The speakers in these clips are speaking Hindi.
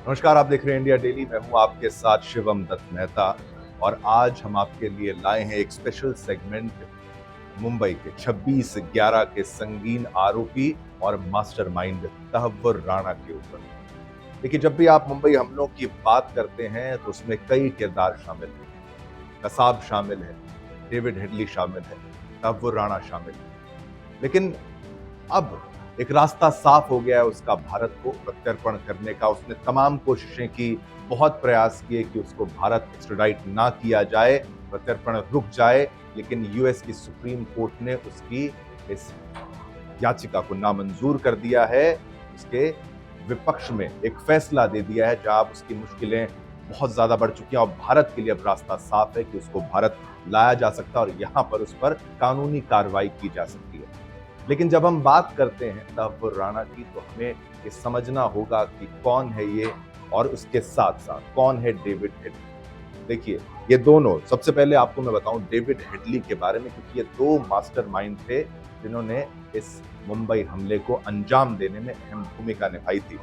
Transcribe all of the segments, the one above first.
नमस्कार, आप देख रहे हैं इंडिया डेली। मैं हूं आपके साथ शिवम दत्त मेहता और आज हम आपके लिए लाए हैं एक स्पेशल सेगमेंट मुंबई के 26/11 के संगीन आरोपी और मास्टरमाइंड तहव्वुर राणा के ऊपर। देखिए, जब भी आप मुंबई हमलों की बात करते हैं तो उसमें कई किरदार शामिल हैं। कसाब शामिल है, डेविड हेडली शामिल है, तहव्वुर राणा शामिल है। लेकिन अब एक रास्ता साफ हो गया है उसका भारत को प्रत्यर्पण करने का। उसने तमाम कोशिशें की, बहुत प्रयास किए कि उसको भारत एक्स्ट्राडाइट ना किया जाए, प्रत्यर्पण रुक जाए, लेकिन यूएस की सुप्रीम कोर्ट ने उसकी इस याचिका को नामंजूर कर दिया है। उसके विपक्ष में एक फैसला दे दिया है जहां अब उसकी मुश्किलें बहुत ज्यादा बढ़ चुकी हैं और भारत के लिए अब रास्ता साफ है कि उसको भारत लाया जा सकता है और यहाँ पर उस पर कानूनी कार्रवाई की जा सकती है। लेकिन जब हम बात करते हैं तहव्वुर राणा की तो हमें ये समझना होगा कि कौन है ये और उसके साथ साथ कौन है डेविड हेडली। देखिए, ये दोनों, सबसे पहले आपको मैं बताऊं डेविड हेडली के बारे में, क्योंकि ये दो मास्टरमाइंड थे जिन्होंने इस मुंबई हमले को अंजाम देने में अहम भूमिका निभाई थी।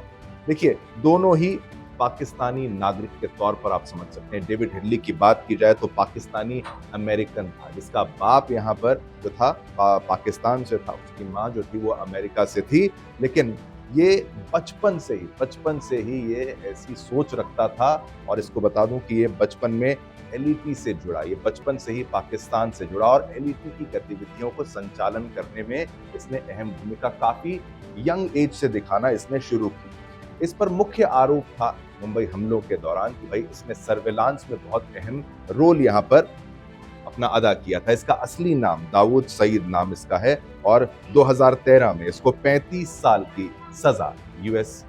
देखिए, दोनों ही पाकिस्तानी नागरिक के तौर पर आप समझ सकते हैं। डेविड हेडली की बात की जाए तो पाकिस्तानी अमेरिकन था, जिसका बाप यहाँ पर जो था पाकिस्तान से था, उसकी माँ जो थी वो अमेरिका से थी। लेकिन ये बचपन से ही ये ऐसी सोच रखता था और इसको बता दूं कि ये बचपन में एलईटी से जुड़ा, ये बचपन से ही पाकिस्तान से जुड़ा और एलईटी की गतिविधियों को संचालन करने में इसने अहम भूमिका काफी यंग एज से दिखाना इसने शुरू की। इस पर मुख्य आरोप था मुंबई हमलों के दौरान कि भाई इसने सर्विलांस में बहुत अहम रोल यहाँ पर अपना अदा किया था। इसका असली नाम दाऊद सईद नाम इसका है और 2013 में इसको 35 साल की सजा यूएस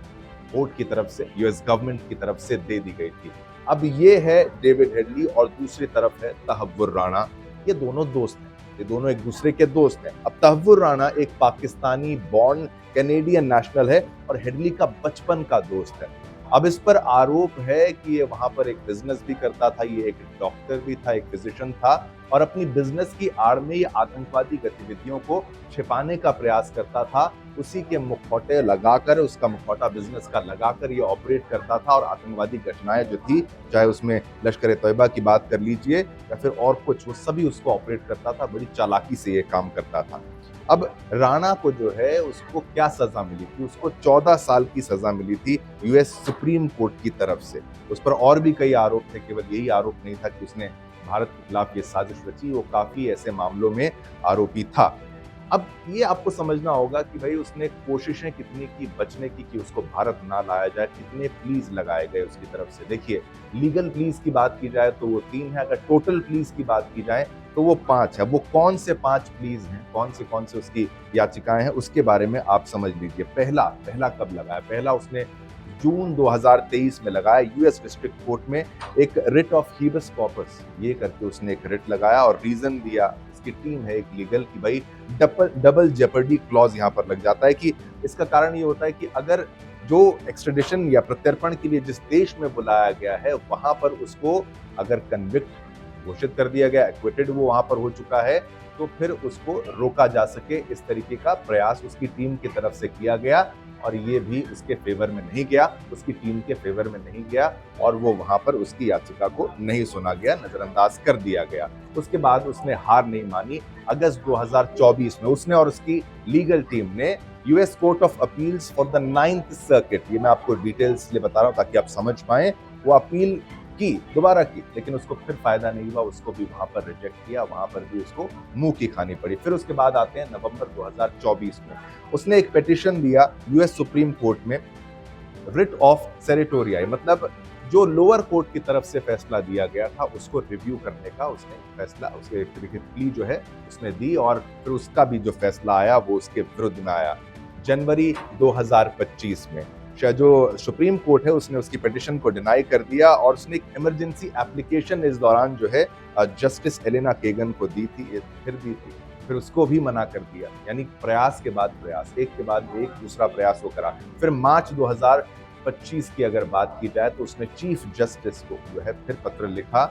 कोर्ट की तरफ से, यूएस गवर्नमेंट की तरफ से दे दी गई थी। अब ये है डेविड हेडली और दूसरी तरफ है तहव्वुर राणा। ये दोनों दोस्त हैं, ये दोनों एक दूसरे के दोस्त हैं। अब तहव्वुर राणा एक पाकिस्तानी बॉर्न कैनेडियन नेशनल है और हेडली का बचपन का दोस्त है। अब इस पर आरोप है कि ये वहां पर एक बिजनेस भी करता था, ये एक डॉक्टर भी था, एक फिजिशियन था और अपनी बिजनेस की आड़ में ये आतंकवादी गतिविधियों को छिपाने का प्रयास करता था। उसी के मुखौटे लगाकर, उसका मुखौटा बिजनेस का लगाकर ये ऑपरेट करता था और आतंकवादी घटनाएं जो थी, चाहे उसमें लश्कर तैयबा की बात कर लीजिए या फिर और कुछ, वो सभी उसको ऑपरेट करता था। बड़ी चालाकी से ये काम करता था। अब राणा को जो है उसको क्या सजा मिली थी? उसको 14 साल की सजा मिली थी यूएस सुप्रीम कोर्ट की तरफ से। उस पर और भी कई आरोप थे, केवल यही आरोप नहीं था कि उसने भारत के खिलाफ ये साजिश रची, वो काफी ऐसे मामलों में आरोपी था। अब ये आपको समझना होगा कि भाई उसने कोशिशें कितनी की बचने की कि उसको भारत ना लाया जाए, कितने प्लीज लगाए गए उसकी तरफ से। देखिए, लीगल प्लीज की बात की जाए तो वो 3 है, अगर टोटल प्लीज की बात की जाए तो वो 5 है। वो कौन से 5 प्लीज हैं, कौन से उसकी याचिकाएं हैं, उसके बारे में आप समझ लीजिए। पहला कब लगाया? पहला उसने जून 2023 में लगाया यूएस डिस्ट्रिक्ट कोर्ट में, एक रिट ऑफ हीबस कॉर्पस ये करके उसने एक रिट लगाया और रीजन दिया, इसकी टीम है एक लीगल, कि भाई डबल जेपर्डी क्लॉज यहाँ पर लग जाता है। कि इसका कारण ये होता है कि अगर जो एक्सट्रेडिशन या प्रत्यर्पण के लिए जिस देश में बुलाया गया है वहां पर उसको अगर कन्विक्ट घोषित कर दिया गया, एक्विटेड वो वहां पर हो चुका है, तो फिर उसको रोका जा सके, इस तरीके का प्रयास उसकी टीम की तरफ से किया गया और ये भी उसके फेवर में नहीं गया, उसकी टीम के फेवर में नहीं गया और वो वहां पर उसकी याचिका को नहीं सुना गया, नजरअंदाज कर दिया गया। उसके बाद उसने हार नहीं मानी। अगस्त 2024 में उसने और उसकी लीगल टीम ने US court of appeals for the 9th circuit, ये मैं आपको डिटेल्स लिए बता रहा हूं ताकि आप समझ पाएं, वो अपील की, दोबारा की, लेकिन उसको फिर फायदा नहीं हुआ, उसको भी वहां पर रिजेक्ट किया, वहां पर भी उसको मुंह की खानी पड़ी। फिर उसके बाद आते हैं नवंबर 2024 में उसने एक पिटीशन दिया यूएस सुप्रीम कोर्ट में, रिट ऑफ सेरेटोरिया, मतलब जो लोअर कोर्ट की तरफ से फैसला दिया गया था उसको रिव्यू करने का उसने फैसला, उसके प्ली जो है उसने दी और फिर उसका भी जो फैसला आया वो उसके विरुद्ध में आया जनवरी 2025 में। जो सुप्रीम कोर्ट है उसने उसकी पिटीशन को डिनाई कर दिया और उसने एक इमरजेंसी एप्लीकेशन इस दौरान जो है जस्टिस एलेना केगन को दी थी, फिर उसको भी मना कर दिया। यानी प्रयास के बाद प्रयास, एक के बाद एक दूसरा प्रयास वो करा। फिर मार्च 2025 की अगर बात की जाए तो उसने चीफ जस्टिस को जो है फिर पत्र लिखा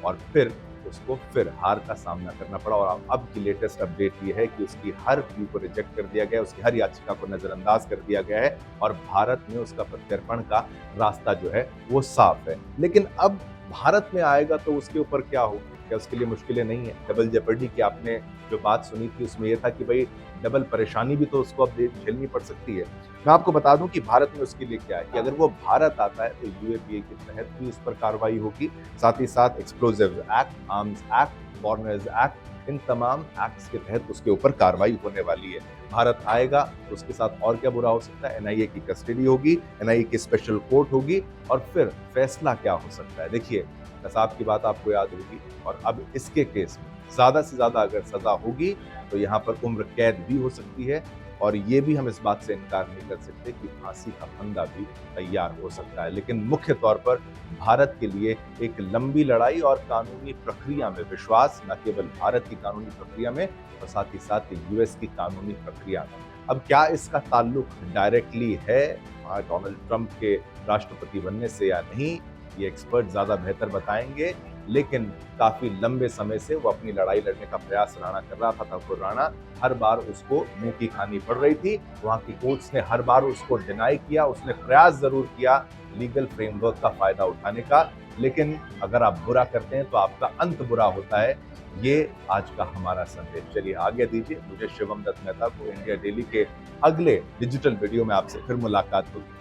और फिर उसको फिर हार का सामना करना पड़ा और अब की लेटेस्ट अपडेट ये है कि उसकी हर प्ली को रिजेक्ट कर दिया गया, उसकी हर याचिका को नजरअंदाज कर दिया गया है और भारत में उसका प्रत्यर्पण का रास्ता जो है वो साफ है। लेकिन अब भारत में आएगा तो उसके ऊपर क्या हो? क्या उसके लिए मुश्किलें नहीं है? डबल जेपर्डी की आपने जो बात सुनी थी उसमें ये था कि भाई डबल परेशानी भी तो उसको अब झेलनी पड़ सकती है। मैं आपको बता दूं कि भारत में उसके लिए क्या है कि अगर वो भारत आता है तो यूएपीए के तहत भी उस पर कार्रवाई होगी, साथ ही साथ explosive act, arms act, foreigners act, इन तमाम एक्ट्स के तहत उसके ऊपर कार्रवाई होने वाली है। भारत आएगा तो उसके साथ और क्या बुरा हो सकता है? एनआईए की कस्टडी होगी, एनआईए की स्पेशल कोर्ट होगी और फिर फैसला क्या हो सकता है? देखिए, कसाब की बात आपको याद होगी और अब इसके केस में ज्यादा से ज्यादा अगर सजा होगी तो यहाँ पर उम्र कैद भी हो सकती है और ये भी हम इस बात से इनकार नहीं कर सकते कि फांसी का फंदा भी तैयार हो सकता है। लेकिन मुख्य तौर पर भारत के लिए एक लंबी लड़ाई और कानूनी प्रक्रिया में विश्वास, न केवल भारत की कानूनी प्रक्रिया में और साथ ही साथ यूएस की कानूनी प्रक्रिया में। अब क्या इसका ताल्लुक डायरेक्टली है डोनाल्ड ट्रंप के राष्ट्रपति बनने से या नहीं, ये एक्सपर्ट ज्यादा बेहतर बताएंगे। लेकिन काफी लंबे समय से वो अपनी लड़ाई लड़ने का प्रयास राणा कर रहा था। ठाकुर राणा हर बार उसको मुंह की खानी पड़ रही थी, वहां की कोर्ट्स ने हर बार उसको डिनाई किया। उसने प्रयास जरूर किया लीगल फ्रेमवर्क का फायदा उठाने का, लेकिन अगर आप बुरा करते हैं तो आपका अंत बुरा होता है। ये आज का हमारा संदेश। चलिए आगे दीजिए, मुझे शिवम दत्त मेहता को इंडिया डेली के अगले डिजिटल वीडियो में आपसे फिर मुलाकात होगी।